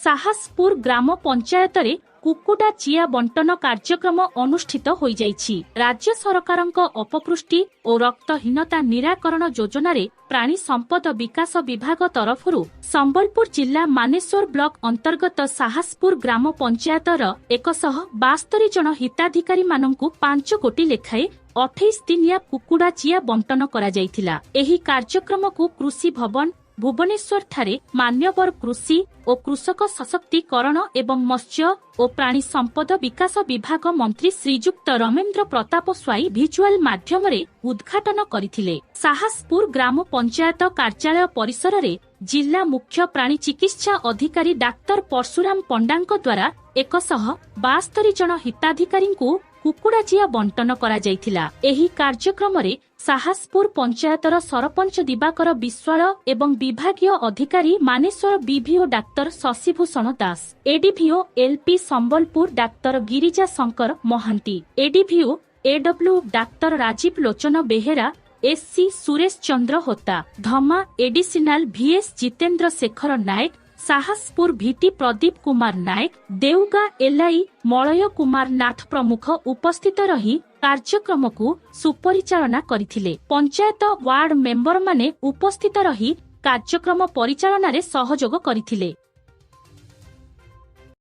साहसपुर ग्राम पंचायत रे कुकुडा चिया बंटन कार्यक्रम अनुष्ठित होई जाइछि। राज्य सरकारक अपपुष्टि और रक्तहीनता निराकरण योजना रे प्राणी संपद विकास विभाग तरफरु संबलपुर जिला मानेश्वर ब्लॉक अंतर्गत साहसपुर ग्राम पंचायत 172 जन हिताधिकारी माननकु 5 कोटी लेखाए 28 दिनिया कुकुडा चिया बंटन करा जाइथिला। एही कार्यक्रम को कृषि भवन भुवनेश्वर ठारे मान्यवर कृषि और कृषक सशक्तिकरण एवं मत्स्य और प्राणी संपद विकास विभाग मंत्री श्रीजुक्त रमेन्द्र प्रताप स्वाई भिजुआल माध्यम रे उद्घाटन करथिले। साहसपुर ग्राम पंचायत कार्यालय परिसर रे जिला मुख्य प्राणी चिकित्सा अधिकारी डाक्तर परशुराम पंडांक द्वारा 172 जन हिताधिकारी को कुकुडा चिया बंटन करा जाइथिला। एही कार्यक्रम रे साहसपुर पंचायतर सरपंच दिवाकर विश्वाल एवं विभागीय अधिकारी Maneswar BVO doctor Shashibhushan Das, ADVO LP Sambalpur doctor Girija Shankar Mahanty, ADVO AW doctor Rajiv Lochan Behera, SC Suresh Chandra Hota, Dhama additional VS Jitendra Sekhar Nayak, Sahaspur VT Pradeep Kumar Nayak, Deuga LI Malay Kumar Nath प्रमुख उपस्थित रही कार्यक्रम को सुपरिचालना करथिले। पंचायत वार्ड मेंबर माने उपस्थित रही कार्यक्रम परिचालना रे सहयोग करथिले।